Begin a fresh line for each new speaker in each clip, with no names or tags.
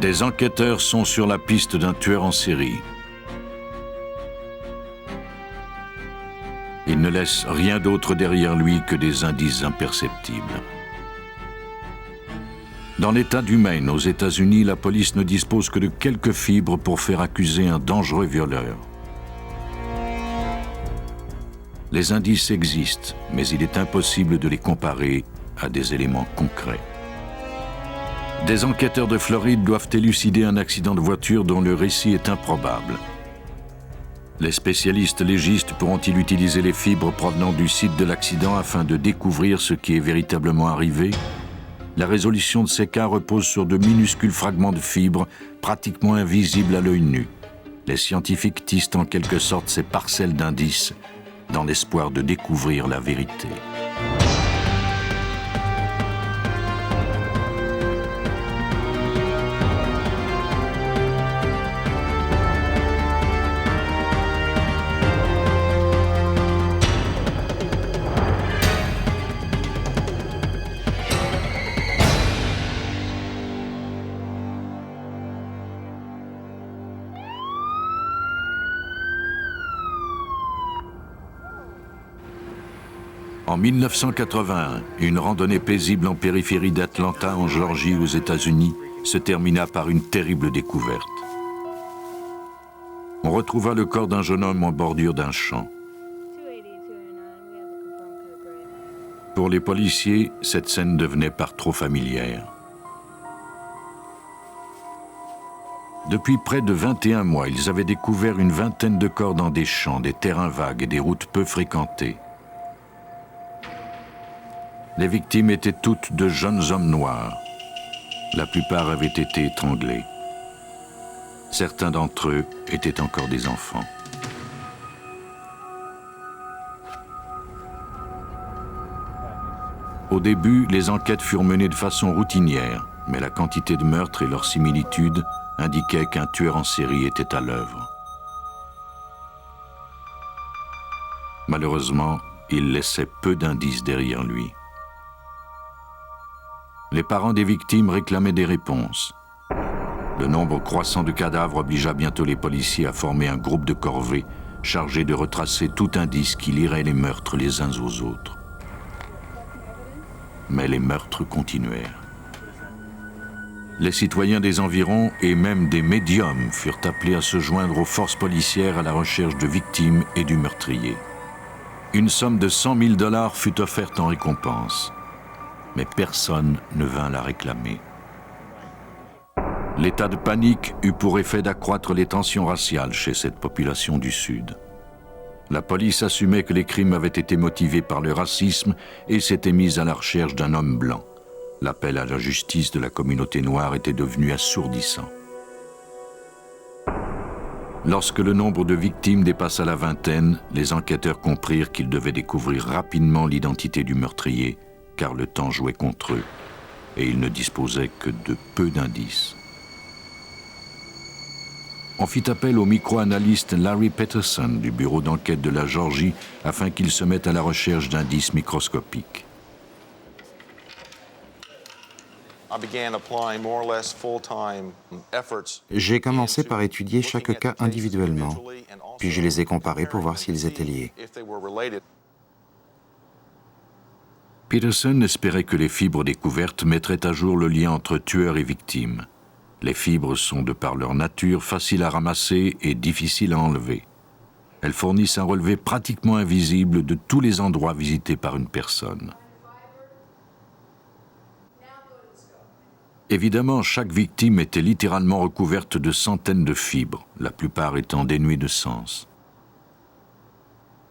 Des enquêteurs sont sur la piste d'un tueur en série. Il ne laisse rien d'autre derrière lui que des indices imperceptibles. Dans l'État du Maine, aux États-Unis, la police ne dispose que de quelques fibres pour faire accuser un dangereux violeur. Les indices existent, mais il est impossible de les comparer à des éléments concrets. Des enquêteurs de Floride doivent élucider un accident de voiture dont le récit est improbable. Les spécialistes légistes pourront-ils utiliser les fibres provenant du site de l'accident afin de découvrir ce qui est véritablement arrivé? La résolution de ces cas repose sur de minuscules fragments de fibres pratiquement invisibles à l'œil nu. Les scientifiques tissent en quelque sorte ces parcelles d'indices dans l'espoir de découvrir la vérité. En 1981, une randonnée paisible en périphérie d'Atlanta, en Géorgie, aux États-Unis, se termina par une terrible découverte. On retrouva le corps d'un jeune homme en bordure d'un champ. Pour les policiers, cette scène devenait par trop familière. Depuis près de 21 mois, ils avaient découvert une vingtaine de corps dans des champs, des terrains vagues et des routes peu fréquentées. Les victimes étaient toutes de jeunes hommes noirs. La plupart avaient été étranglés. Certains d'entre eux étaient encore des enfants. Au début, les enquêtes furent menées de façon routinière, mais la quantité de meurtres et leur similitude indiquaient qu'un tueur en série était à l'œuvre. Malheureusement, il laissait peu d'indices derrière lui. Les parents des victimes réclamaient des réponses. Le nombre croissant de cadavres obligea bientôt les policiers à former un groupe de corvée chargé de retracer tout indice qui lierait les meurtres les uns aux autres. Mais les meurtres continuèrent. Les citoyens des environs et même des médiums furent appelés à se joindre aux forces policières à la recherche de victimes et du meurtrier. Une somme de $100 000 fut offerte en récompense. Mais personne ne vint la réclamer. L'état de panique eut pour effet d'accroître les tensions raciales chez cette population du Sud. La police assumait que les crimes avaient été motivés par le racisme et s'était mise à la recherche d'un homme blanc. L'appel à la justice de la communauté noire était devenu assourdissant. Lorsque le nombre de victimes dépassa la vingtaine, les enquêteurs comprirent qu'ils devaient découvrir rapidement l'identité du meurtrier, car le temps jouait contre eux, et ils ne disposaient que de peu d'indices. On fit appel au micro-analyste Larry Peterson du bureau d'enquête de la Géorgie afin qu'il se mette à la recherche d'indices microscopiques.
J'ai commencé par étudier chaque cas individuellement, puis je les ai comparés pour voir s'ils étaient liés.
Peterson espérait que les fibres découvertes mettraient à jour le lien entre tueur et victime. Les fibres sont, de par leur nature, faciles à ramasser et difficiles à enlever. Elles fournissent un relevé pratiquement invisible de tous les endroits visités par une personne. Évidemment, chaque victime était littéralement recouverte de centaines de fibres, la plupart étant dénuées de sens.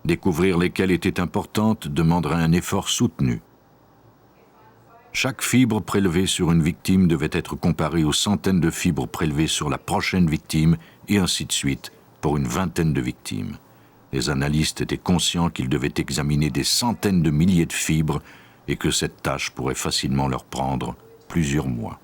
Découvrir lesquelles étaient importantes demanderait un effort soutenu. Chaque fibre prélevée sur une victime devait être comparée aux centaines de fibres prélevées sur la prochaine victime, et ainsi de suite, pour une vingtaine de victimes. Les analystes étaient conscients qu'ils devaient examiner des centaines de milliers de fibres et que cette tâche pourrait facilement leur prendre plusieurs mois.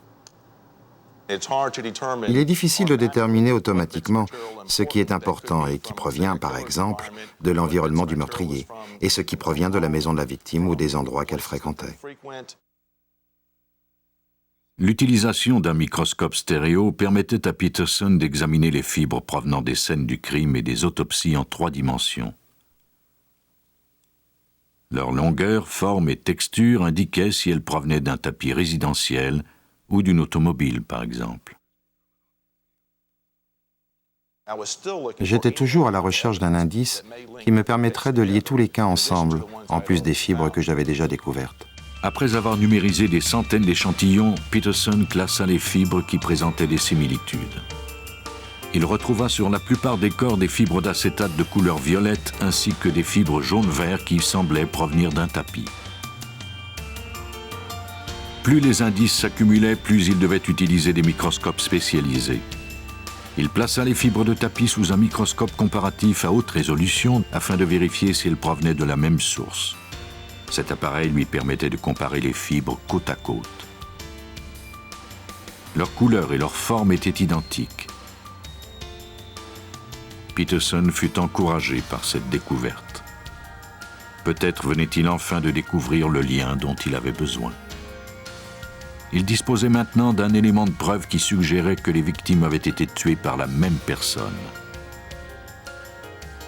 Il est difficile de déterminer automatiquement ce qui est important et qui provient, par exemple, de l'environnement du meurtrier, et ce qui provient de la maison de la victime ou des endroits qu'elle fréquentait.
L'utilisation d'un microscope stéréo permettait à Peterson d'examiner les fibres provenant des scènes du crime et des autopsies en 3 dimensions. Leur longueur, forme et texture indiquaient si elles provenaient d'un tapis résidentiel ou d'une automobile, par exemple.
J'étais toujours à la recherche d'un indice qui me permettrait de lier tous les cas ensemble, en plus des fibres que j'avais déjà découvertes.
Après avoir numérisé des centaines d'échantillons, Peterson classa les fibres qui présentaient des similitudes. Il retrouva sur la plupart des corps des fibres d'acétate de couleur violette ainsi que des fibres jaune-vert qui semblaient provenir d'un tapis. Plus les indices s'accumulaient, plus il devait utiliser des microscopes spécialisés. Il plaça les fibres de tapis sous un microscope comparatif à haute résolution afin de vérifier si elles provenaient de la même source. Cet appareil lui permettait de comparer les fibres côte à côte. Leur couleur et leur forme étaient identiques. Peterson fut encouragé par cette découverte. Peut-être venait-il enfin de découvrir le lien dont il avait besoin. Il disposait maintenant d'un élément de preuve qui suggérait que les victimes avaient été tuées par la même personne.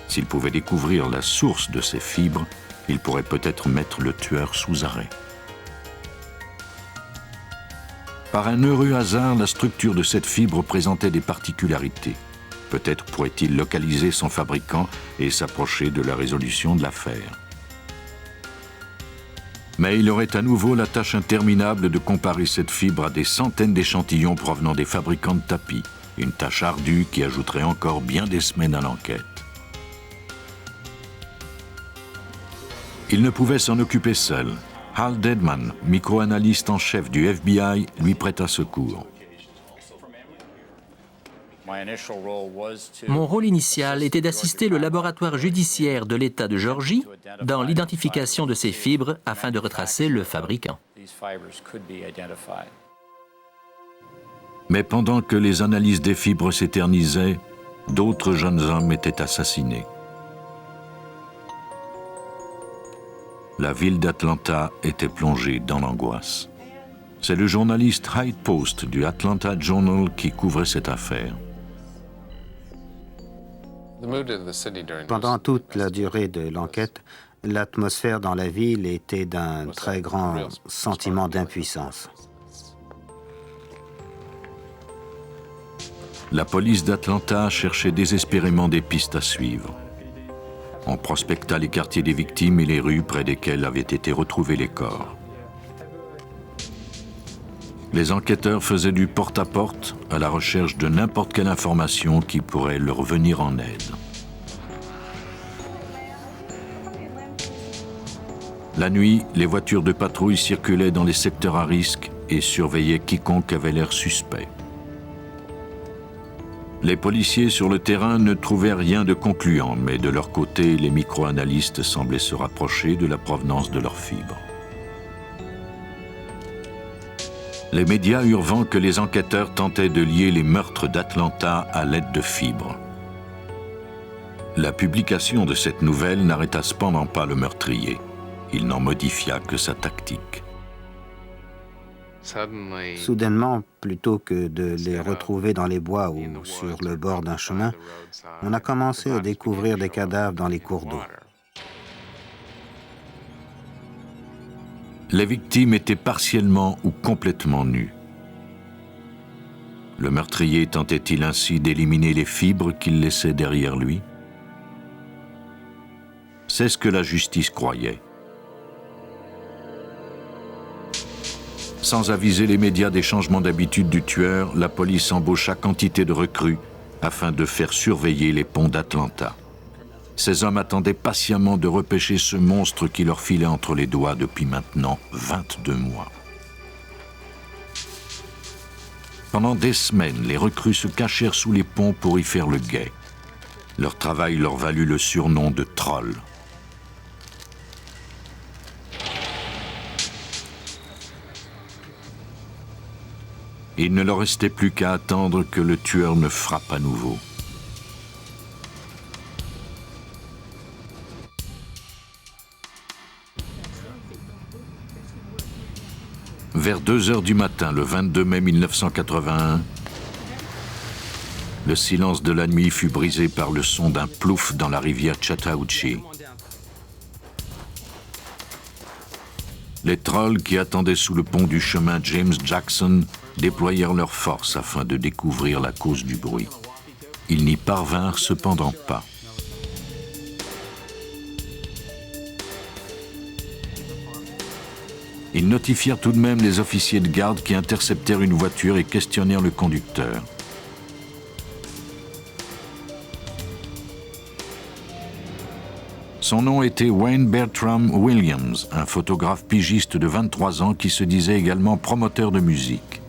S'il pouvait découvrir la source de ces fibres, il pourrait peut-être mettre le tueur sous arrêt. Par un heureux hasard, la structure de cette fibre présentait des particularités. Peut-être pourrait-il localiser son fabricant et s'approcher de la résolution de l'affaire. Mais il aurait à nouveau la tâche interminable de comparer cette fibre à des centaines d'échantillons provenant des fabricants de tapis, une tâche ardue qui ajouterait encore bien des semaines à l'enquête. Il ne pouvait s'en occuper seul. Hal Dedman, micro-analyste en chef du FBI, lui prêta secours.
Mon rôle initial était d'assister le laboratoire judiciaire de l'État de Géorgie dans l'identification de ces fibres afin de retracer le fabricant.
Mais pendant que les analyses des fibres s'éternisaient, d'autres jeunes hommes étaient assassinés. La ville d'Atlanta était plongée dans l'angoisse. C'est le journaliste Hyde Post du Atlanta Journal qui couvrait cette affaire.
Pendant toute la durée de l'enquête, l'atmosphère dans la ville était d'un très grand sentiment d'impuissance.
La police d'Atlanta cherchait désespérément des pistes à suivre. On prospecta les quartiers des victimes et les rues près desquelles avaient été retrouvés les corps. Les enquêteurs faisaient du porte-à-porte à la recherche de n'importe quelle information qui pourrait leur venir en aide. La nuit, les voitures de patrouille circulaient dans les secteurs à risque et surveillaient quiconque avait l'air suspect. Les policiers sur le terrain ne trouvaient rien de concluant, mais de leur côté, les micro-analystes semblaient se rapprocher de la provenance de leurs fibres. Les médias eurent vent que les enquêteurs tentaient de lier les meurtres d'Atlanta à l'aide de fibres. La publication de cette nouvelle n'arrêta cependant pas le meurtrier. Il n'en modifia que sa tactique.
Soudainement, plutôt que de les retrouver dans les bois ou sur le bord d'un chemin, on a commencé à découvrir des cadavres dans les cours d'eau.
Les victimes étaient partiellement ou complètement nues. Le meurtrier tentait-il ainsi d'éliminer les fibres qu'il laissait derrière lui? C'est ce que la justice croyait. Sans aviser les médias des changements d'habitude du tueur, la police embaucha quantité de recrues afin de faire surveiller les ponts d'Atlanta. Ces hommes attendaient patiemment de repêcher ce monstre qui leur filait entre les doigts depuis maintenant 22 mois. Pendant des semaines, les recrues se cachèrent sous les ponts pour y faire le guet. Leur travail leur valut le surnom de trolls. Il ne leur restait plus qu'à attendre que le tueur ne frappe à nouveau. Vers 2 heures du matin, le 22 mai 1981, le silence de la nuit fut brisé par le son d'un plouf dans la rivière Chattahoochee. Les trolls qui attendaient sous le pont du chemin James Jackson déployèrent leurs forces afin de découvrir la cause du bruit. Ils n'y parvinrent cependant pas. Ils notifièrent tout de même les officiers de garde qui interceptèrent une voiture et questionnèrent le conducteur. Son nom était Wayne Bertram Williams, un photographe pigiste de 23 ans qui se disait également promoteur de musique.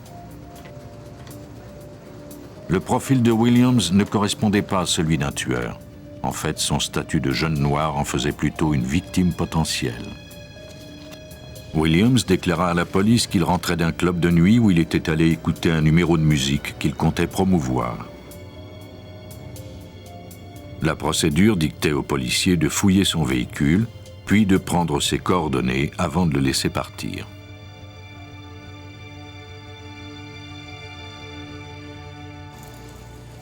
Le profil de Williams ne correspondait pas à celui d'un tueur. En fait, son statut de jeune noir en faisait plutôt une victime potentielle. Williams déclara à la police qu'il rentrait d'un club de nuit où il était allé écouter un numéro de musique qu'il comptait promouvoir. La procédure dictait aux policiers de fouiller son véhicule, puis de prendre ses coordonnées avant de le laisser partir.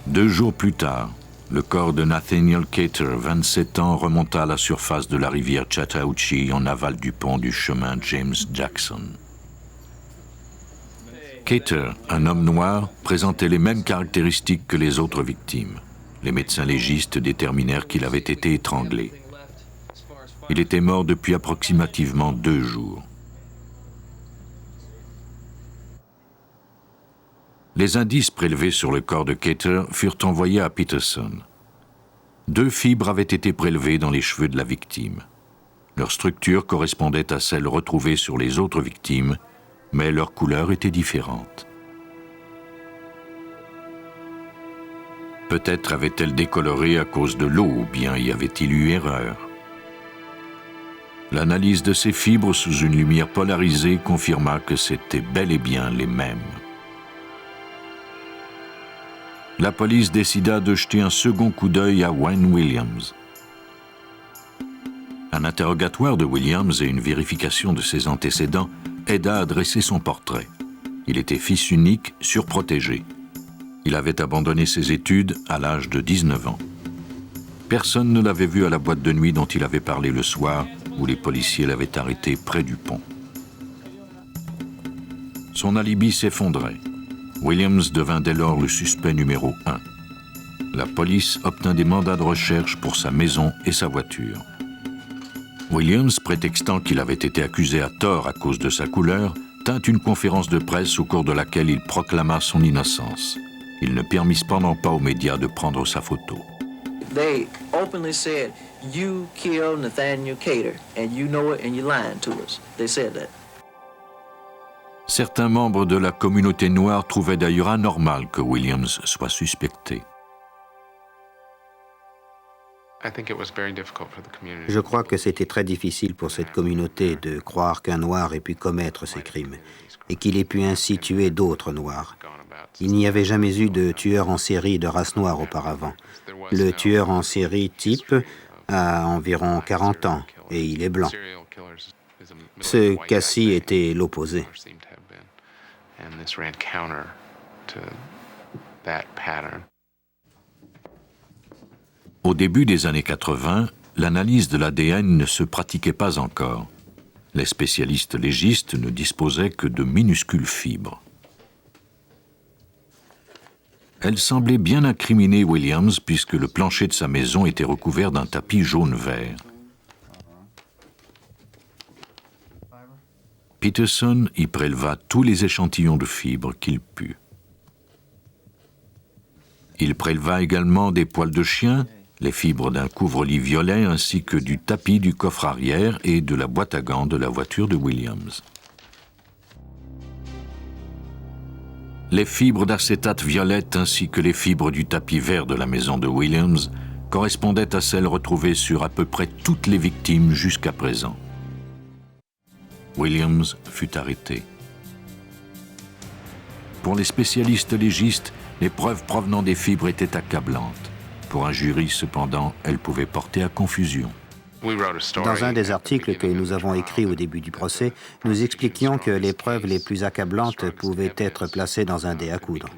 Deux jours plus tard, le corps de Nathaniel Cater, 27 ans, remonta à la surface de la rivière Chattahoochee en aval du pont du chemin James Jackson. Cater, un homme noir, présentait les mêmes caractéristiques que les autres victimes. Les médecins légistes déterminèrent qu'il avait été étranglé. Il était mort depuis approximativement 2 jours. Les indices prélevés sur le corps de Cater furent envoyés à Peterson. 2 fibres avaient été prélevées dans les cheveux de la victime. Leur structure correspondait à celle retrouvée sur les autres victimes, mais leur couleur était différente. Peut-être avait-elle décoloré à cause de l'eau, ou bien y avait-il eu erreur. L'analyse de ces fibres sous une lumière polarisée confirma que c'étaient bel et bien les mêmes. La police décida de jeter un second coup d'œil à Wayne Williams. Un interrogatoire de Williams et une vérification de ses antécédents aida à dresser son portrait. Il était fils unique, surprotégé. Il avait abandonné ses études à l'âge de 19 ans. Personne ne l'avait vu à la boîte de nuit dont il avait parlé le soir, où les policiers l'avaient arrêté près du pont. Son alibi s'effondrait. Williams devint dès lors le suspect numéro 1. La police obtint des mandats de recherche pour sa maison et sa voiture. Williams, prétextant qu'il avait été accusé à tort à cause de sa couleur, tint une conférence de presse au cours de laquelle il proclama son innocence. Il ne permit cependant pas aux médias de prendre sa photo.
They openly said, "You killed Nathaniel Cater, and you know it, and you're lying to us." They said that.
Certains membres de la communauté noire trouvaient d'ailleurs anormal que Williams soit suspecté.
Je crois que c'était très difficile pour cette communauté de croire qu'un noir ait pu commettre ces crimes et qu'il ait pu ainsi tuer d'autres noirs. Il n'y avait jamais eu de tueur en série de race noire auparavant. Le tueur en série type a environ 40 ans et il est blanc. Ce cas-ci était l'opposé.
Au début des années 80, l'analyse de l'ADN ne se pratiquait pas encore. Les spécialistes légistes ne disposaient que de minuscules fibres. Elle semblait bien incriminer Williams puisque le plancher de sa maison était recouvert d'un tapis jaune-vert. Peterson y préleva tous les échantillons de fibres qu'il put. Il préleva également des poils de chien, les fibres d'un couvre-lit violet ainsi que du tapis du coffre arrière et de la boîte à gants de la voiture de Williams. Les fibres d'acétate violette ainsi que les fibres du tapis vert de la maison de Williams correspondaient à celles retrouvées sur à peu près toutes les victimes jusqu'à présent. Williams fut arrêté. Pour les spécialistes légistes, les preuves provenant des fibres étaient accablantes. Pour un jury, cependant, elles pouvaient porter à confusion.
Dans un des articles que nous avons écrits au début du procès, nous expliquions que les preuves les plus accablantes pouvaient être placées dans un dé à coudre.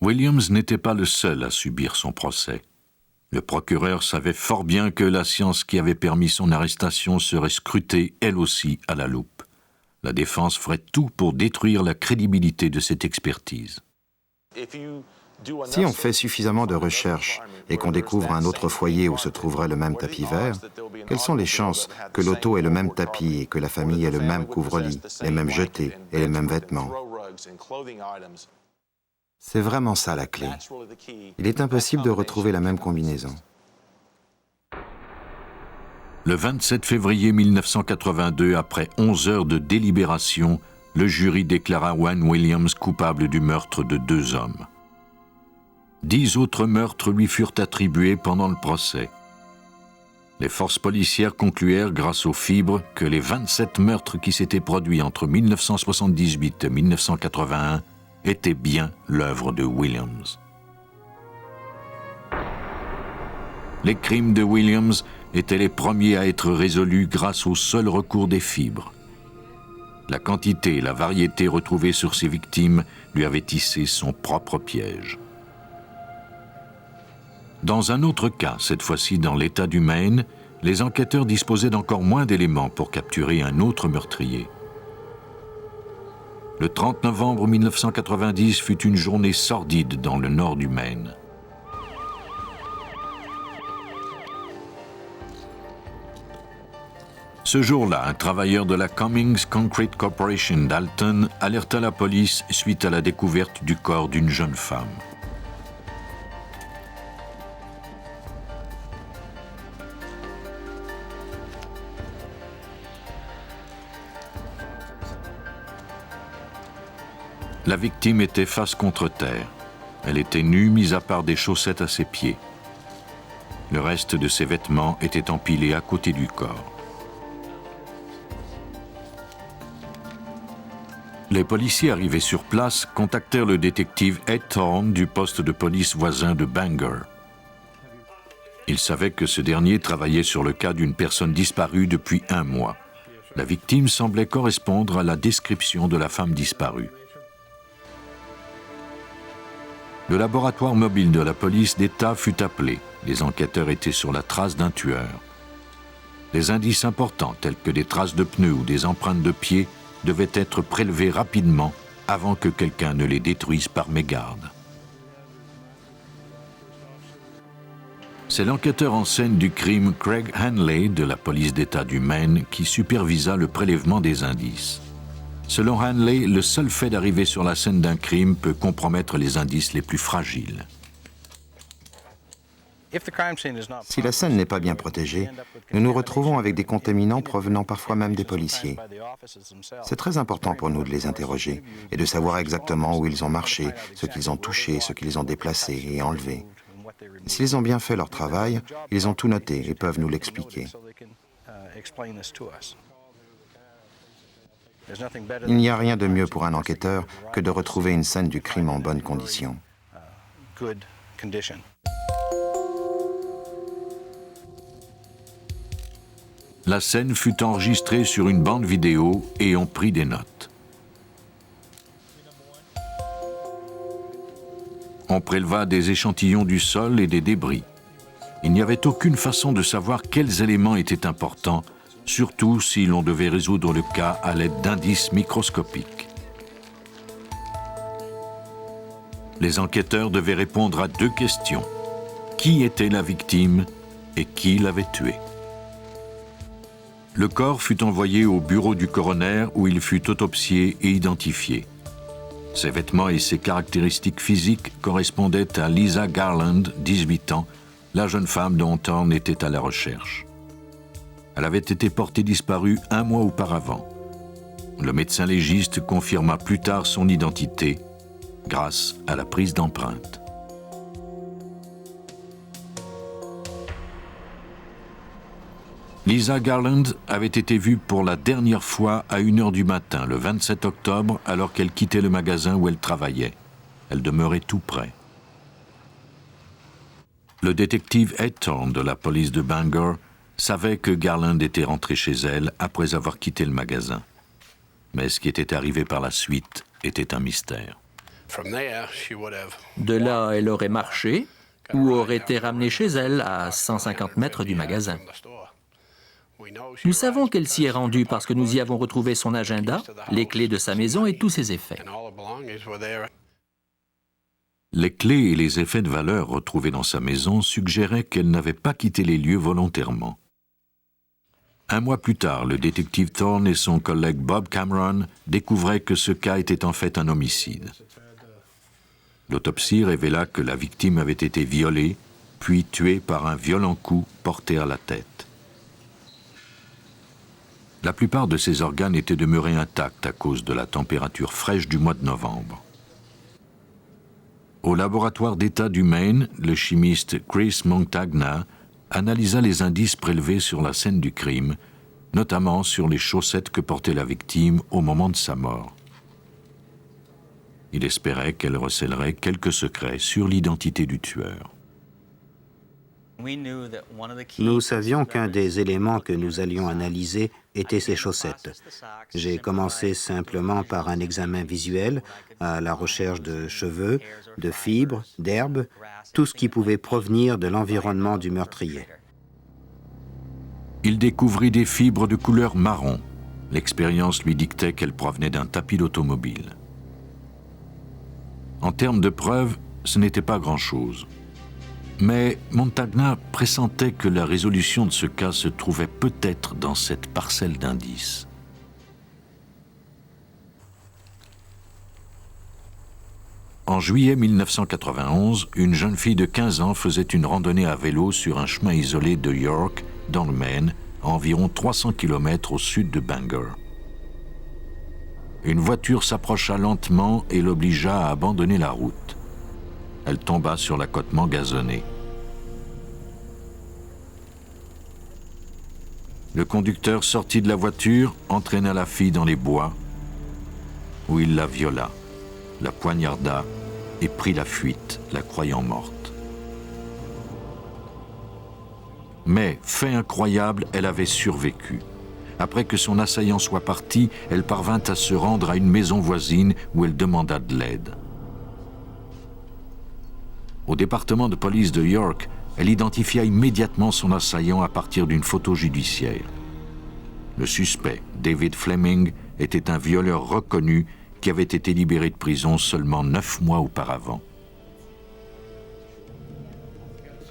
Williams n'était pas le seul à subir son procès. Le procureur savait fort bien que la science qui avait permis son arrestation serait scrutée, elle aussi, à la loupe. La défense ferait tout pour détruire la crédibilité de cette expertise.
Si on fait suffisamment de recherches et qu'on découvre un autre foyer où se trouverait le même tapis vert, quelles sont les chances que l'auto ait le même tapis et que la famille ait le même couvre-lit, les mêmes jetés et les mêmes vêtements? C'est vraiment ça la clé. Il est impossible de retrouver la même combinaison.
Le 27 février 1982, après 11 heures de délibération, le jury déclara Wayne Williams coupable du meurtre de 2 hommes. 10 autres meurtres lui furent attribués pendant le procès. Les forces policières concluèrent, grâce aux fibres, que les 27 meurtres qui s'étaient produits entre 1978 et 1981 étaient bien l'œuvre de Williams. Les crimes de Williams étaient les premiers à être résolus grâce au seul recours des fibres. La quantité et la variété retrouvées sur ses victimes lui avaient tissé son propre piège. Dans un autre cas, cette fois-ci dans l'État du Maine, les enquêteurs disposaient d'encore moins d'éléments pour capturer un autre meurtrier. Le 30 novembre 1990 fut une journée sordide dans le nord du Maine. Ce jour-là, un travailleur de la Cummings Concrete Corporation d'Alton alerta la police suite à la découverte du corps d'une jeune femme. La victime était face contre terre. Elle était nue, mis à part des chaussettes à ses pieds. Le reste de ses vêtements était empilé à côté du corps. Les policiers arrivés sur place contactèrent le détective Ed Thorne du poste de police voisin de Bangor. Ils savaient que ce dernier travaillait sur le cas d'une personne disparue depuis 1 mois. La victime semblait correspondre à la description de la femme disparue. Le laboratoire mobile de la police d'État fut appelé. Les enquêteurs étaient sur la trace d'un tueur. Des indices importants, tels que des traces de pneus ou des empreintes de pieds, devaient être prélevés rapidement avant que quelqu'un ne les détruise par mégarde. C'est l'enquêteur en scène du crime Craig Hanley de la police d'État du Maine qui supervisa le prélèvement des indices. Selon Hanley, le seul fait d'arriver sur la scène d'un crime peut compromettre les indices les plus fragiles.
Si la scène n'est pas bien protégée, nous nous retrouvons avec des contaminants provenant parfois même des policiers. C'est très important pour nous de les interroger et de savoir exactement où ils ont marché, ce qu'ils ont touché, ce qu'ils ont déplacé et enlevé. S'ils ont bien fait leur travail, ils ont tout noté et peuvent nous l'expliquer. Il n'y a rien de mieux pour un enquêteur que de retrouver une scène du crime en bonne condition.
La scène fut enregistrée sur une bande vidéo et on prit des notes. On préleva des échantillons du sol et des débris. Il n'y avait aucune façon de savoir quels éléments étaient importants, surtout si l'on devait résoudre le cas à l'aide d'indices microscopiques. Les enquêteurs devaient répondre à 2 questions. Qui était la victime et qui l'avait tuée? Le corps fut envoyé au bureau du coroner où il fut autopsié et identifié. Ses vêtements et ses caractéristiques physiques correspondaient à Lisa Garland, 18 ans, la jeune femme dont Thorne était à la recherche. Elle avait été portée disparue 1 mois auparavant. Le médecin légiste confirma plus tard son identité grâce à la prise d'empreintes. Lisa Garland avait été vue pour la dernière fois à 1h du matin, le 27 octobre, alors qu'elle quittait le magasin où elle travaillait. Elle demeurait tout près. Le détective Ed Thorne de la police de Bangor savait que Garland était rentrée chez elle après avoir quitté le magasin. Mais ce qui était arrivé par la suite était un mystère.
De là, elle aurait marché ou aurait été ramenée chez elle à 150 mètres du magasin. Nous savons qu'elle s'y est rendue parce que nous y avons retrouvé son agenda, les clés de sa maison et tous ses effets.
Les clés et les effets de valeur retrouvés dans sa maison suggéraient qu'elle n'avait pas quitté les lieux volontairement. Un mois plus tard, le détective Thorne et son collègue Bob Cameron découvraient que ce cas était en fait un homicide. L'autopsie révéla que la victime avait été violée, puis tuée par un violent coup porté à la tête. La plupart de ses organes étaient demeurés intacts à cause de la température fraîche du mois de novembre. Au laboratoire d'État du Maine, le chimiste Chris Montagna analysa les indices prélevés sur la scène du crime, notamment sur les chaussettes que portait la victime au moment de sa mort. Il espérait qu'elle recèlerait quelques secrets sur l'identité du tueur.
Nous savions qu'un des éléments que nous allions analyser était ses chaussettes. J'ai commencé simplement par un examen visuel, à la recherche de cheveux, de fibres, d'herbes, tout ce qui pouvait provenir de l'environnement du meurtrier.
Il découvrit des fibres de couleur marron. L'expérience lui dictait qu'elles provenaient d'un tapis d'automobile. En termes de preuves, ce n'était pas grand-chose. Mais Montagna pressentait que la résolution de ce cas se trouvait peut-être dans cette parcelle d'indices. En juillet 1991, une jeune fille de 15 ans faisait une randonnée à vélo sur un chemin isolé de York, dans le Maine, à environ 300 km au sud de Bangor. Une voiture s'approcha lentement et l'obligea à abandonner la route. Elle tomba sur l'accotement gazonné. Le conducteur sortit de la voiture, entraîna la fille dans les bois, où il la viola, la poignarda et prit la fuite, la croyant morte. Mais, fait incroyable, elle avait survécu. Après que son assaillant soit parti, elle parvint à se rendre à une maison voisine où elle demanda de l'aide. Au département de police de York, elle identifia immédiatement son assaillant à partir d'une photo judiciaire. Le suspect, David Fleming, était un violeur reconnu qui avait été libéré de prison seulement 9 mois auparavant.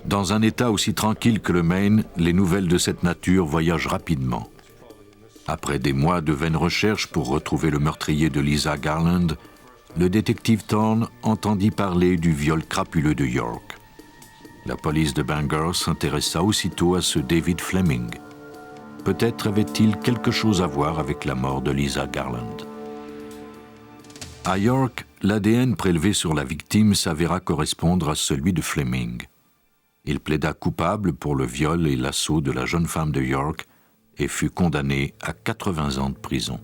Dans un État aussi tranquille que le Maine, les nouvelles de cette nature voyagent rapidement. Après des mois de vaines recherches pour retrouver le meurtrier de Lisa Garland, le détective Thorne entendit parler du viol crapuleux de York. La police de Bangor s'intéressa aussitôt à ce David Fleming. Peut-être avait-il quelque chose à voir avec la mort de Lisa Garland. À York, l'ADN prélevé sur la victime s'avéra correspondre à celui de Fleming. Il plaida coupable pour le viol et l'assaut de la jeune femme de York et fut condamné à 80 ans de prison.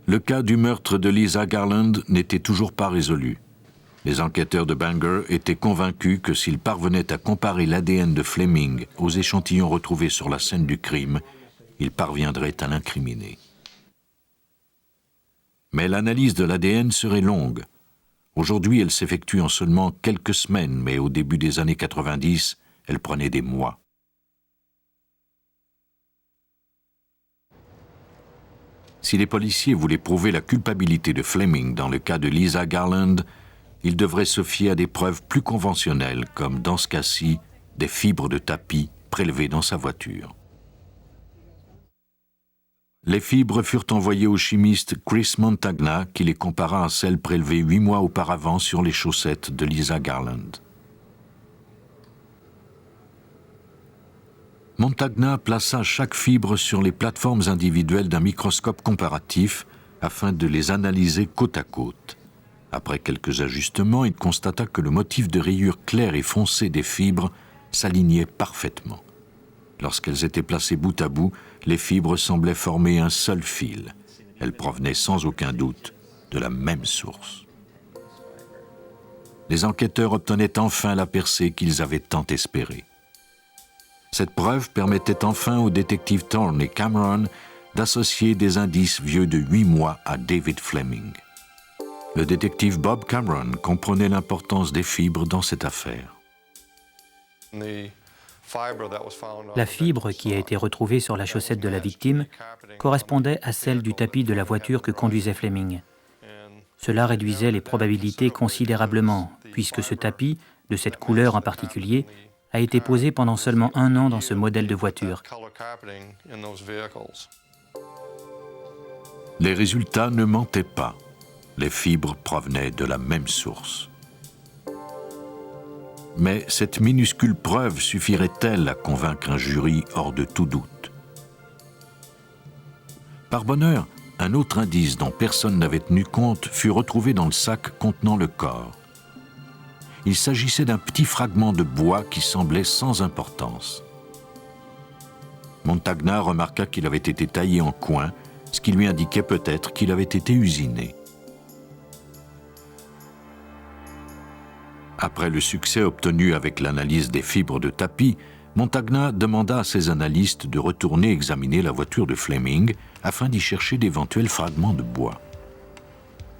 Le cas du meurtre de Lisa Garland n'était toujours pas résolu. Les enquêteurs de Bangor étaient convaincus que s'ils parvenaient à comparer l'ADN de Fleming aux échantillons retrouvés sur la scène du crime, ils parviendraient à l'incriminer. Mais l'analyse de l'ADN serait longue. Aujourd'hui, elle s'effectue en seulement quelques semaines, mais au début des années 90, elle prenait des mois. Si les policiers voulaient prouver la culpabilité de Fleming dans le cas de Lisa Garland, ils devraient se fier à des preuves plus conventionnelles, comme dans ce cas-ci, des fibres de tapis prélevées dans sa voiture. Les fibres furent envoyées au chimiste Chris Montagna, qui les compara à celles prélevées 8 mois auparavant sur les chaussettes de Lisa Garland. Montagna plaça chaque fibre sur les plateformes individuelles d'un microscope comparatif afin de les analyser côte à côte. Après quelques ajustements, il constata que le motif de rayures claires et foncées des fibres s'alignait parfaitement. Lorsqu'elles étaient placées bout à bout, les fibres semblaient former un seul fil. Elles provenaient sans aucun doute de la même source. les enquêteurs obtenaient enfin la percée qu'ils avaient tant espérée. Cette preuve permettait enfin aux détectives Thorne et Cameron d'associer des indices vieux de 8 mois à David Fleming. Le détective Bob Cameron comprenait l'importance des fibres dans cette affaire.
La fibre qui a été retrouvée sur la chaussette de la victime correspondait à celle du tapis de la voiture que conduisait Fleming. Cela réduisait les probabilités considérablement, puisque ce tapis, de cette couleur en particulier, a été posé pendant seulement 1 an dans ce modèle de voiture.
Les résultats ne mentaient pas. Les fibres provenaient de la même source. Mais cette minuscule preuve suffirait-elle à convaincre un jury hors de tout doute? Par bonheur, un autre indice dont personne n'avait tenu compte fut retrouvé dans le sac contenant le corps. Il s'agissait d'un petit fragment de bois qui semblait sans importance. Montagna remarqua qu'il avait été taillé en coin, ce qui lui indiquait peut-être qu'il avait été usiné. Après le succès obtenu avec l'analyse des fibres de tapis, Montagna demanda à ses analystes de retourner examiner la voiture de Fleming afin d'y chercher d'éventuels fragments de bois.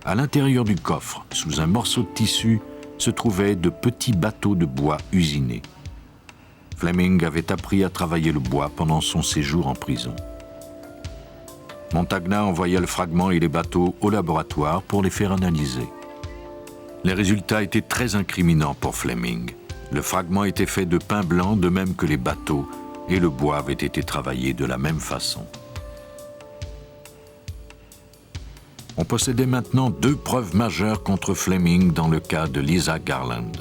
À l'intérieur du coffre, sous un morceau de tissu, se trouvaient de petits bateaux de bois usinés. Fleming avait appris à travailler le bois pendant son séjour en prison. Montagna envoya le fragment et les bateaux au laboratoire pour les faire analyser. Les résultats étaient très incriminants pour Fleming. Le fragment était fait de pin blanc, de même que les bateaux, et le bois avait été travaillé de la même façon. On possédait maintenant 2 preuves majeures contre Fleming dans le cas de Lisa Garland.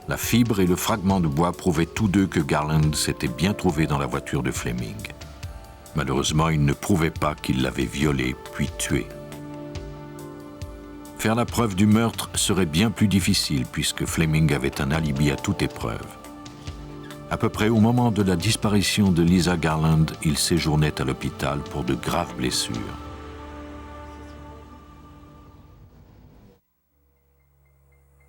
La fibre et le fragment de bois prouvaient tous deux que Garland s'était bien trouvé dans la voiture de Fleming. Malheureusement, ils ne prouvaient pas qu'il l'avait violée puis tuée. Faire la preuve du meurtre serait bien plus difficile puisque Fleming avait un alibi à toute épreuve. À peu près au moment de la disparition de Lisa Garland, il séjournait à l'hôpital pour de graves blessures.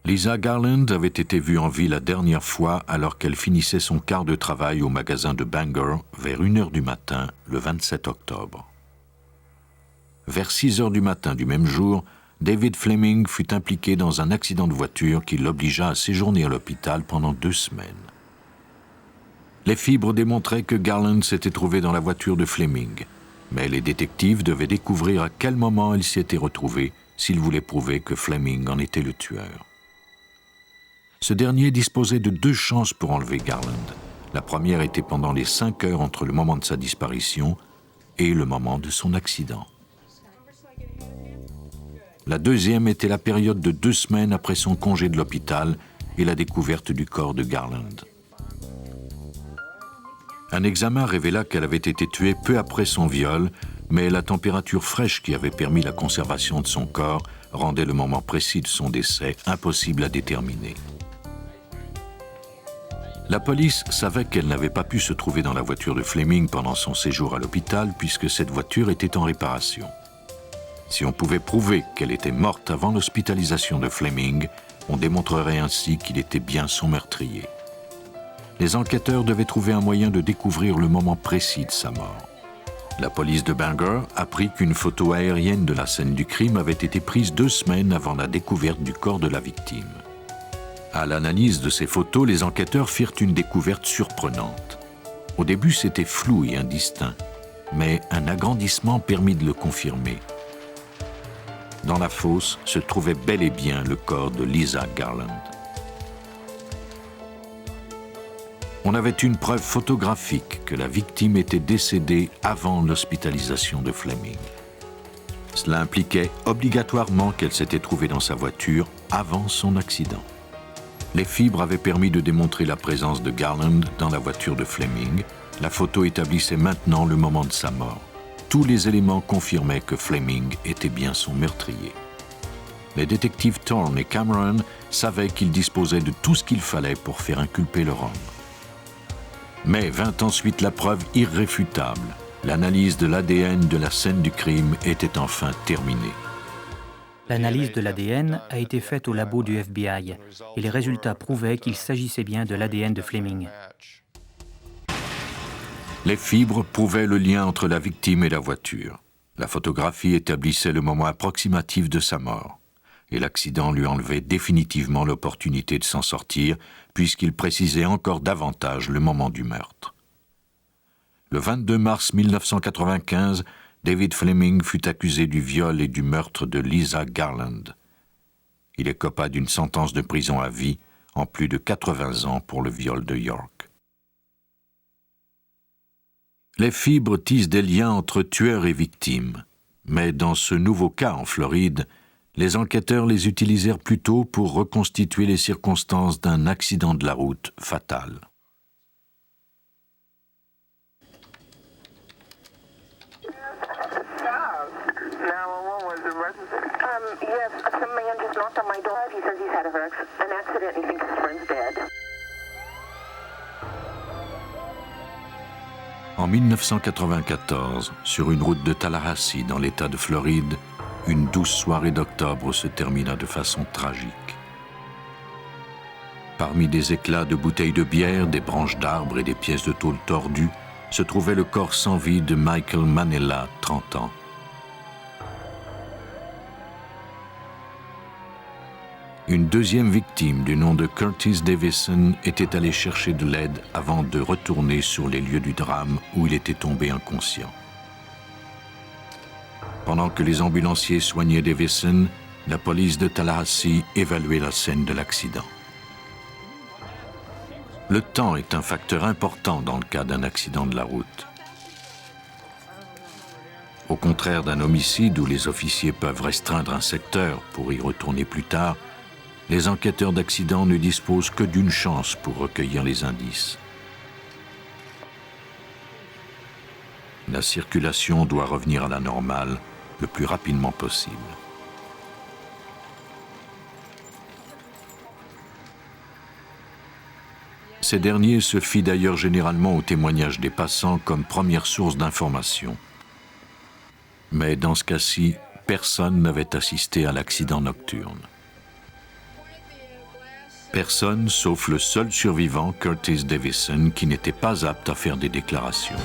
Lisa Garland avait été vue en vie la dernière fois alors qu'elle finissait son quart de travail au magasin de Bangor vers 1h du matin, le 27 octobre. Vers 6h du matin du même jour, David Fleming fut impliqué dans un accident de voiture qui l'obligea à séjourner à l'hôpital pendant 2 semaines. Les fibres démontraient que Garland s'était trouvé dans la voiture de Fleming, mais les détectives devaient découvrir à quel moment elle s'y était retrouvée s'ils voulaient prouver que Fleming en était le tueur. Ce dernier disposait de 2 chances pour enlever Garland. La première était pendant les 5 heures entre le moment de sa disparition et le moment de son accident. La deuxième était la période de 2 semaines après son congé de l'hôpital et la découverte du corps de Garland. Un examen révéla qu'elle avait été tuée peu après son viol, mais la température fraîche qui avait permis la conservation de son corps rendait le moment précis de son décès impossible à déterminer. La police savait qu'elle n'avait pas pu se trouver dans la voiture de Fleming pendant son séjour à l'hôpital puisque cette voiture était en réparation. Si on pouvait prouver qu'elle était morte avant l'hospitalisation de Fleming, on démontrerait ainsi qu'il était bien son meurtrier. Les enquêteurs devaient trouver un moyen de découvrir le moment précis de sa mort. La police de Bangor apprit qu'une photo aérienne de la scène du crime avait été prise 2 semaines avant la découverte du corps de la victime. À l'analyse de ces photos, les enquêteurs firent une découverte surprenante. Au début, c'était flou et indistinct, mais un agrandissement permit de le confirmer. Dans la fosse se trouvait bel et bien le corps de Lisa Garland. On avait une preuve photographique que la victime était décédée avant l'hospitalisation de Fleming. Cela impliquait obligatoirement qu'elle s'était trouvée dans sa voiture avant son accident. Les fibres avaient permis de démontrer la présence de Garland dans la voiture de Fleming. La photo établissait maintenant le moment de sa mort. Tous les éléments confirmaient que Fleming était bien son meurtrier. Les détectives Thorne et Cameron savaient qu'ils disposaient de tout ce qu'il fallait pour faire inculper leur homme. Mais vint ensuite la preuve irréfutable. L'analyse de l'ADN de la scène du crime était enfin terminée.
L'analyse de l'ADN a été faite au labo du FBI et les résultats prouvaient qu'il s'agissait bien de l'ADN de Fleming.
Les fibres prouvaient le lien entre la victime et la voiture. La photographie établissait le moment approximatif de sa mort. Et l'accident lui enlevait définitivement l'opportunité de s'en sortir, puisqu'il précisait encore davantage le moment du meurtre. Le 22 mars 1995, David Fleming fut accusé du viol et du meurtre de Lisa Garland. Il écopa d'une sentence de prison à vie, en plus de 80 ans pour le viol de York. Les fibres tissent des liens entre tueurs et victimes, mais dans ce nouveau cas en Floride, les enquêteurs les utilisèrent plutôt pour reconstituer les circonstances d'un accident de la route fatal. En 1994, sur une route de Tallahassee dans l'État de Floride, une douce soirée d'octobre se termina de façon tragique. Parmi des éclats de bouteilles de bière, des branches d'arbres et des pièces de tôle tordues, se trouvait le corps sans vie de Michael Manella, 30 ans. Une deuxième victime du nom de Curtis Davison était allée chercher de l'aide avant de retourner sur les lieux du drame où il était tombé inconscient. Pendant que les ambulanciers soignaient Davison, la police de Tallahassee évaluait la scène de l'accident. Le temps est un facteur important dans le cas d'un accident de la route. Au contraire d'un homicide où les officiers peuvent restreindre un secteur pour y retourner plus tard, les enquêteurs d'accident ne disposent que d'une chance pour recueillir les indices. La circulation doit revenir à la normale le plus rapidement possible. Ces derniers se fient d'ailleurs généralement au témoignage des passants comme première source d'information. Mais dans ce cas-ci, personne n'avait assisté à l'accident nocturne. Personne, sauf le seul survivant, Curtis Davison, qui n'était pas apte à faire des déclarations.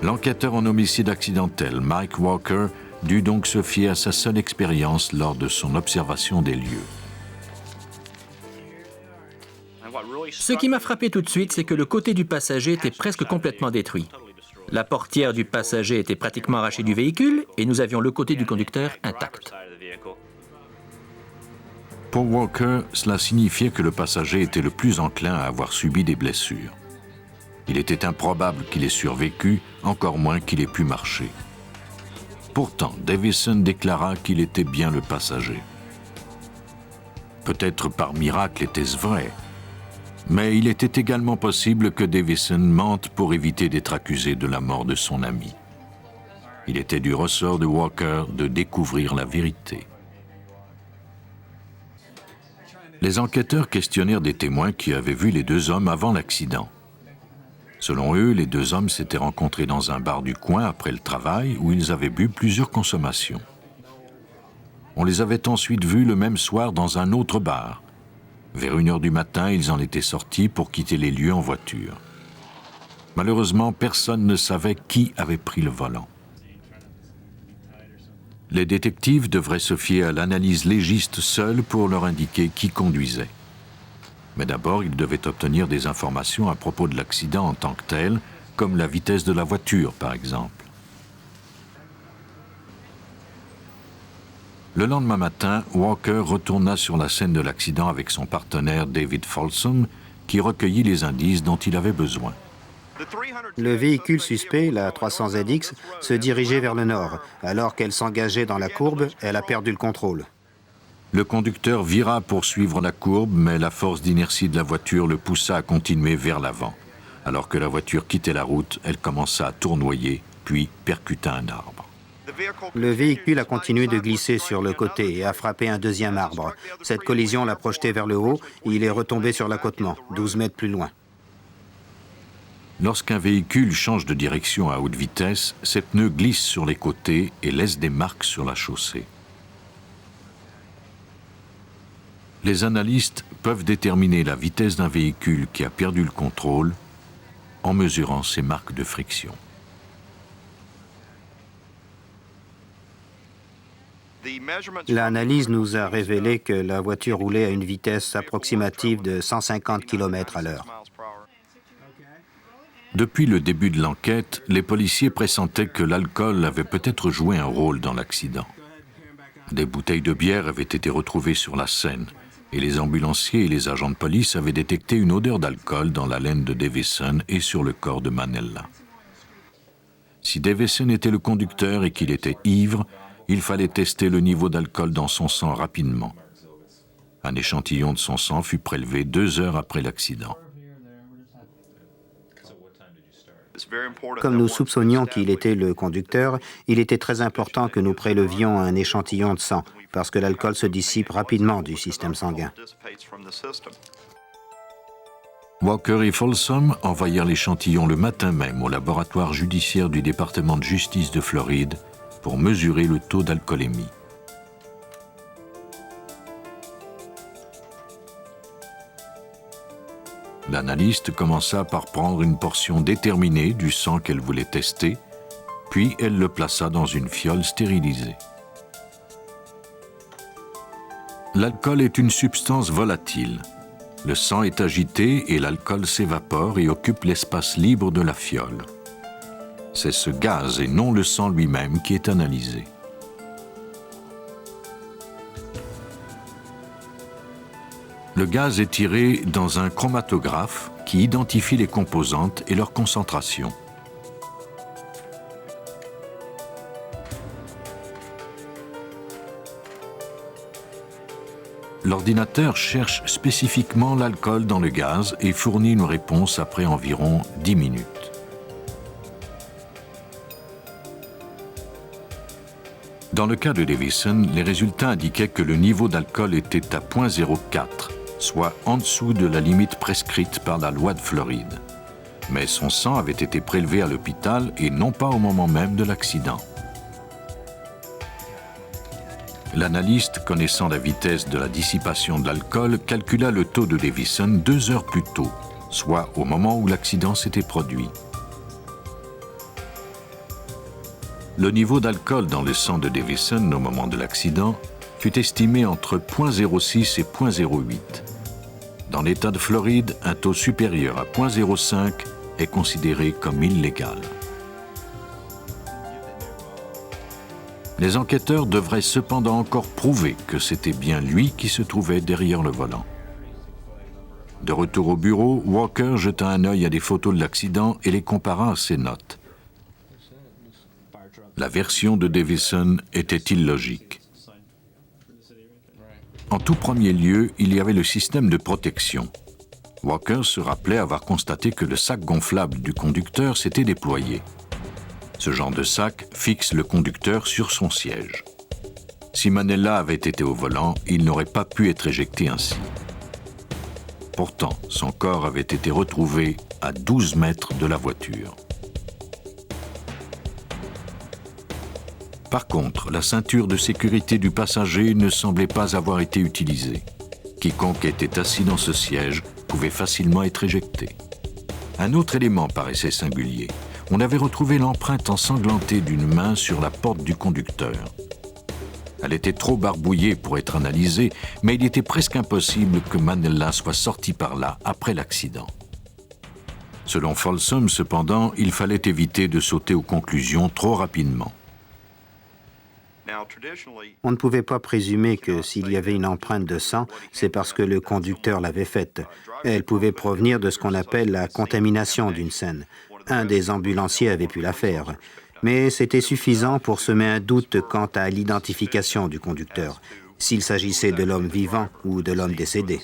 L'enquêteur en homicide accidentel, Mike Walker, dut donc se fier à sa seule expérience lors de son observation des lieux.
Ce qui m'a frappé tout de suite, c'est que le côté du passager était presque complètement détruit. La portière du passager était pratiquement arrachée du véhicule et nous avions le côté du conducteur intact.
Pour Walker, cela signifiait que le passager était le plus enclin à avoir subi des blessures. Il était improbable qu'il ait survécu, encore moins qu'il ait pu marcher. Pourtant, Davison déclara qu'il était bien le passager. Peut-être par miracle était-ce vrai, mais il était également possible que Davison mente pour éviter d'être accusé de la mort de son ami. Il était du ressort de Walker de découvrir la vérité. Les enquêteurs questionnèrent des témoins qui avaient vu les deux hommes avant l'accident. Selon eux, les deux hommes s'étaient rencontrés dans un bar du coin après le travail où ils avaient bu plusieurs consommations. On les avait ensuite vus le même soir dans un autre bar. Vers 1h du matin, ils en étaient sortis pour quitter les lieux en voiture. Malheureusement, personne ne savait qui avait pris le volant. Les détectives devraient se fier à l'analyse légiste seule pour leur indiquer qui conduisait. Mais d'abord, ils devaient obtenir des informations à propos de l'accident en tant que tel, comme la vitesse de la voiture, par exemple. Le lendemain matin, Walker retourna sur la scène de l'accident avec son partenaire David Folsom, qui recueillit les indices dont il avait besoin.
Le véhicule suspect, la 300ZX, se dirigeait vers le nord. Alors qu'elle s'engageait dans la courbe, elle a perdu le contrôle.
Le conducteur vira pour suivre la courbe, mais la force d'inertie de la voiture le poussa à continuer vers l'avant. Alors que la voiture quittait la route, elle commença à tournoyer, puis percuta un arbre.
Le véhicule a continué de glisser sur le côté et a frappé un deuxième arbre. Cette collision l'a projeté vers le haut et il est retombé sur l'accotement, 12 mètres plus loin.
Lorsqu'un véhicule change de direction à haute vitesse, ces pneus glissent sur les côtés et laissent des marques sur la chaussée. Les analystes peuvent déterminer la vitesse d'un véhicule qui a perdu le contrôle en mesurant ces marques de friction.
L'analyse nous a révélé que la voiture roulait à une vitesse approximative de 150 km/h.
Depuis le début de l'enquête, les policiers pressentaient que l'alcool avait peut-être joué un rôle dans l'accident. Des bouteilles de bière avaient été retrouvées sur la scène et les ambulanciers et les agents de police avaient détecté une odeur d'alcool dans la laine de Davison et sur le corps de Manella. Si Davison était le conducteur et qu'il était ivre, il fallait tester le niveau d'alcool dans son sang rapidement. Un échantillon de son sang fut prélevé 2 heures après l'accident.
Comme nous soupçonnions qu'il était le conducteur, il était très important que nous prélevions un échantillon de sang, parce que l'alcool se dissipe rapidement du système sanguin.
Walker et Folsom envoyèrent l'échantillon le matin même au laboratoire judiciaire du département de justice de Floride pour mesurer le taux d'alcoolémie. L'analyste commença par prendre une portion déterminée du sang qu'elle voulait tester, puis elle le plaça dans une fiole stérilisée. L'alcool est une substance volatile. Le sang est agité et l'alcool s'évapore et occupe l'espace libre de la fiole. C'est ce gaz et non le sang lui-même qui est analysé. Le gaz est tiré dans un chromatographe qui identifie les composantes et leur concentration. L'ordinateur cherche spécifiquement l'alcool dans le gaz et fournit une réponse après environ 10 minutes. Dans le cas de Davison, les résultats indiquaient que le niveau d'alcool était à 0,04, soit en dessous de la limite prescrite par la loi de Floride. Mais son sang avait été prélevé à l'hôpital et non pas au moment même de l'accident. L'analyste, connaissant la vitesse de la dissipation de l'alcool, calcula le taux de Davison 2 heures plus tôt, soit au moment où l'accident s'était produit. Le niveau d'alcool dans le sang de Davison au moment de l'accident fut estimé entre 0,06 et 0,08. Dans l'État de Floride, un taux supérieur à 0,05 est considéré comme illégal. Les enquêteurs devraient cependant encore prouver que c'était bien lui qui se trouvait derrière le volant. De retour au bureau, Walker jeta un œil à des photos de l'accident et les compara à ses notes. La version de Davison était illogique. En tout premier lieu, il y avait le système de protection. Walker se rappelait avoir constaté que le sac gonflable du conducteur s'était déployé. Ce genre de sac fixe le conducteur sur son siège. Si Manella avait été au volant, il n'aurait pas pu être éjecté ainsi. Pourtant, son corps avait été retrouvé à 12 mètres de la voiture. Par contre, la ceinture de sécurité du passager ne semblait pas avoir été utilisée. Quiconque était assis dans ce siège pouvait facilement être éjecté. Un autre élément paraissait singulier. On avait retrouvé l'empreinte ensanglantée d'une main sur la porte du conducteur. Elle était trop barbouillée pour être analysée, mais il était presque impossible que Manella soit sorti par là après l'accident. Selon Folsom, cependant, il fallait éviter de sauter aux conclusions trop rapidement.
On ne pouvait pas présumer que s'il y avait une empreinte de sang, c'est parce que le conducteur l'avait faite. Elle pouvait provenir de ce qu'on appelle la contamination d'une scène. Un des ambulanciers avait pu la faire. Mais c'était suffisant pour semer un doute quant à l'identification du conducteur, s'il s'agissait de l'homme vivant ou de l'homme décédé.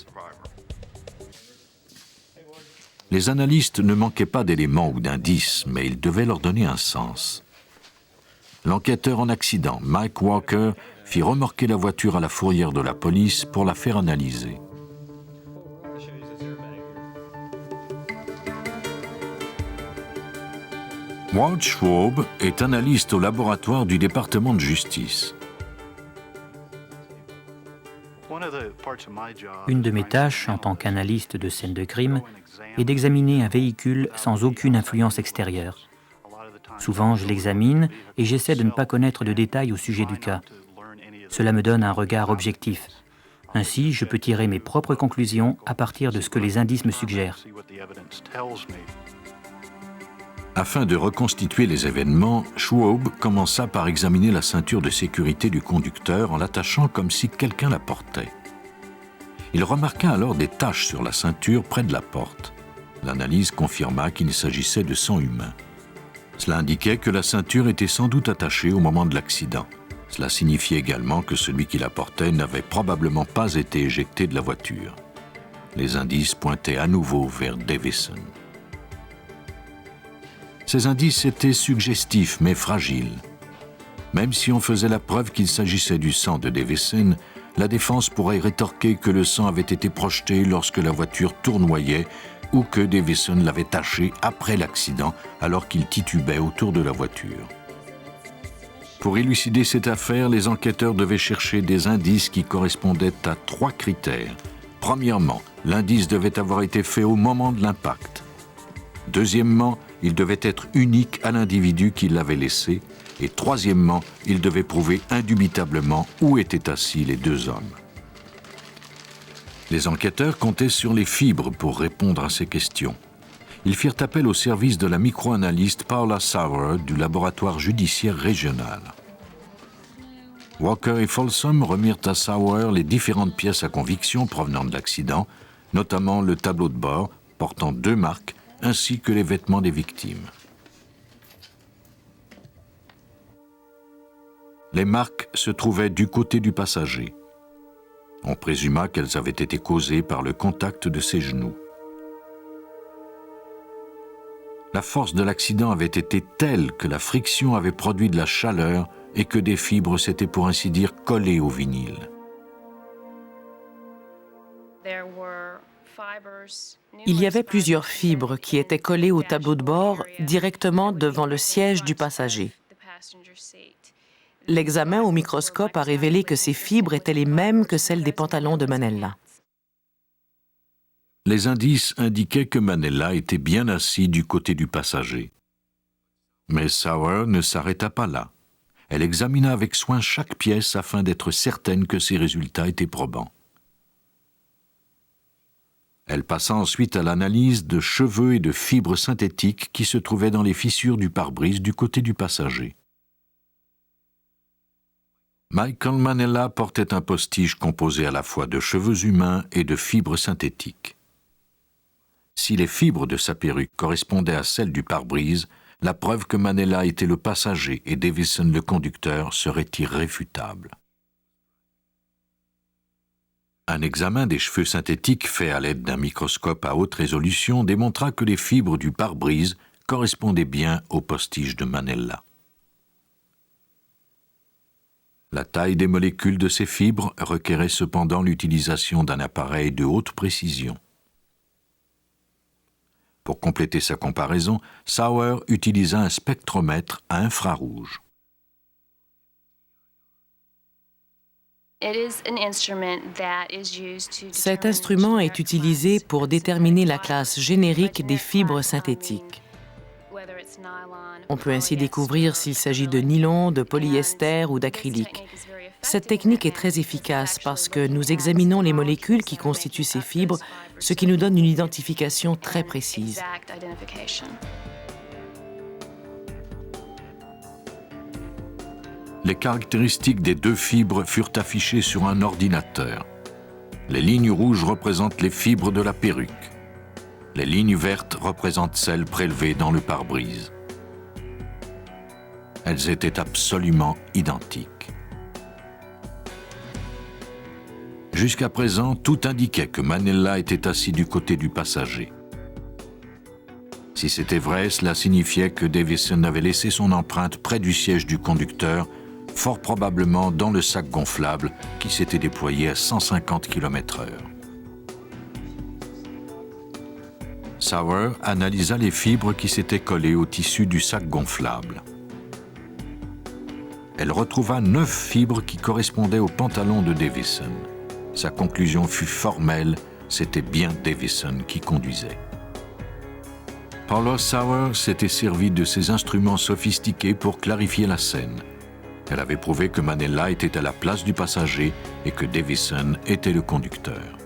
Les analystes ne manquaient pas d'éléments ou d'indices, mais ils devaient leur donner un sens. L'enquêteur en accident, Mike Walker, fit remorquer la voiture à la fourrière de la police pour la faire analyser. Walt Schwab est analyste au laboratoire du département de justice.
Une de mes tâches en tant qu'analyste de scène de crime est d'examiner un véhicule sans aucune influence extérieure. Souvent, je l'examine et j'essaie de ne pas connaître de détails au sujet du cas. Cela me donne un regard objectif. Ainsi, je peux tirer mes propres conclusions à partir de ce que les indices me suggèrent.
Afin de reconstituer les événements, Schwab commença par examiner la ceinture de sécurité du conducteur en l'attachant comme si quelqu'un la portait. Il remarqua alors des taches sur la ceinture près de la porte. L'analyse confirma qu'il s'agissait de sang humain. Cela indiquait que la ceinture était sans doute attachée au moment de l'accident. Cela signifiait également que celui qui la portait n'avait probablement pas été éjecté de la voiture. Les indices pointaient à nouveau vers Davison. Ces indices étaient suggestifs mais fragiles. Même si on faisait la preuve qu'il s'agissait du sang de Davison, la défense pourrait rétorquer que le sang avait été projeté lorsque la voiture tournoyait ou que Davison l'avait taché après l'accident alors qu'il titubait autour de la voiture. Pour élucider cette affaire, les enquêteurs devaient chercher des indices qui correspondaient à 3 critères. Premièrement, l'indice devait avoir été fait au moment de l'impact. Deuxièmement, il devait être unique à l'individu qui l'avait laissé. Et troisièmement, il devait prouver indubitablement où étaient assis les 2 hommes. Les enquêteurs comptaient sur les fibres pour répondre à ces questions. Ils firent appel au service de la microanalyste Paula Sauer du laboratoire judiciaire régional. Walker et Folsom remirent à Sauer les différentes pièces à conviction provenant de l'accident, notamment le tableau de bord portant 2 marques ainsi que les vêtements des victimes. Les marques se trouvaient du côté du passager. On présuma qu'elles avaient été causées par le contact de ses genoux. La force de l'accident avait été telle que la friction avait produit de la chaleur et que des fibres s'étaient pour ainsi dire collées au vinyle.
Il y avait plusieurs fibres qui étaient collées au tableau de bord directement devant le siège du passager. L'examen au microscope a révélé que ces fibres étaient les mêmes que celles des pantalons de Manella.
Les indices indiquaient que Manella était bien assis du côté du passager. Mais Sauer ne s'arrêta pas là. Elle examina avec soin chaque pièce afin d'être certaine que ses résultats étaient probants. Elle passa ensuite à l'analyse de cheveux et de fibres synthétiques qui se trouvaient dans les fissures du pare-brise du côté du passager. Michael Manella portait un postiche composé à la fois de cheveux humains et de fibres synthétiques. Si les fibres de sa perruque correspondaient à celles du pare-brise, la preuve que Manella était le passager et Davison le conducteur serait irréfutable. Un examen des cheveux synthétiques fait à l'aide d'un microscope à haute résolution démontra que les fibres du pare-brise correspondaient bien au postiche de Manella. La taille des molécules de ces fibres requérait cependant l'utilisation d'un appareil de haute précision. Pour compléter sa comparaison, Sauer utilisa un spectromètre à infrarouge.
Cet instrument est utilisé pour déterminer la classe générique des fibres synthétiques. On peut ainsi découvrir s'il s'agit de nylon, de polyester ou d'acrylique. Cette technique est très efficace parce que nous examinons les molécules qui constituent ces fibres, ce qui nous donne une identification très précise.
Les caractéristiques des 2 fibres furent affichées sur un ordinateur. Les lignes rouges représentent les fibres de la perruque. Les lignes vertes représentent celles prélevées dans le pare-brise. Elles étaient absolument identiques. Jusqu'à présent, tout indiquait que Manella était assis du côté du passager. Si c'était vrai, cela signifiait que Davison avait laissé son empreinte près du siège du conducteur, fort probablement dans le sac gonflable qui s'était déployé à 150 km/h. Sauer analysa les fibres qui s'étaient collées au tissu du sac gonflable. Elle retrouva 9 fibres qui correspondaient au pantalon de Davison. Sa conclusion fut formelle, c'était bien Davison qui conduisait. Paula Sauer s'était servi de ses instruments sophistiqués pour clarifier la scène. Elle avait prouvé que Manella était à la place du passager et que Davison était le conducteur.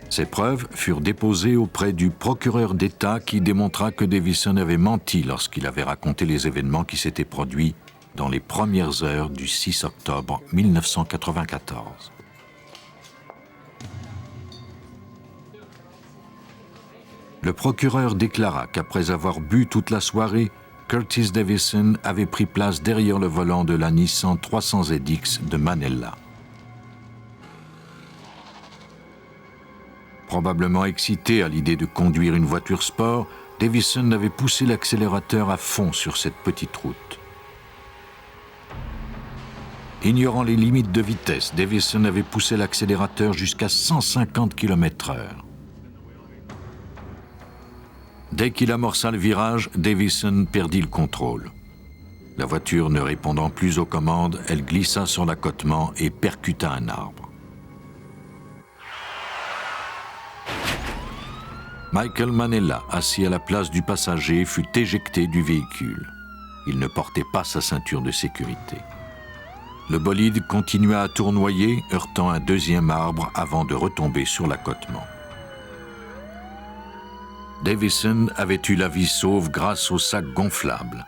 Ces preuves furent déposées auprès du procureur d'État qui démontra que Davison avait menti lorsqu'il avait raconté les événements qui s'étaient produits dans les premières heures du 6 octobre 1994. Le procureur déclara qu'après avoir bu toute la soirée, Curtis Davison avait pris place derrière le volant de la Nissan 300ZX de Manella. Probablement excité à l'idée de conduire une voiture sport, Davison avait poussé l'accélérateur à fond sur cette petite route. Ignorant les limites de vitesse, Davison avait poussé l'accélérateur jusqu'à 150 km/h. Dès qu'il amorça le virage, Davison perdit le contrôle. La voiture ne répondant plus aux commandes, elle glissa sur l'accotement et percuta un arbre. Michael Manella, assis à la place du passager, fut éjecté du véhicule. Il ne portait pas sa ceinture de sécurité. Le bolide continua à tournoyer, heurtant un deuxième arbre avant de retomber sur l'accotement. Davison avait eu la vie sauve grâce au sac gonflable.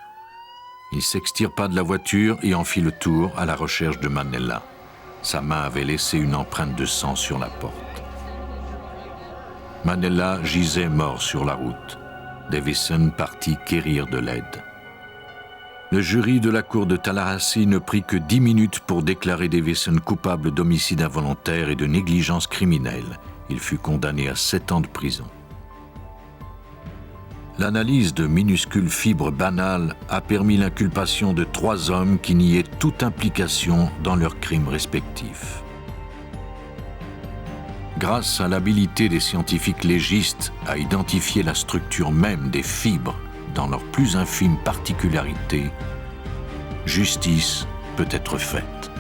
Il s'extirpa de la voiture et en fit le tour à la recherche de Manella. Sa main avait laissé une empreinte de sang sur la porte. Manella gisait mort sur la route. Davison partit quérir de l'aide. Le jury de la cour de Tallahassee ne prit que 10 minutes pour déclarer Davison coupable d'homicide involontaire et de négligence criminelle. Il fut condamné à 7 ans de prison. L'analyse de minuscules fibres banales a permis l'inculpation de 3 hommes qui niaient toute implication dans leurs crimes respectifs. Grâce à l'habilité des scientifiques légistes à identifier la structure même des fibres dans leurs plus infimes particularités, justice peut être faite.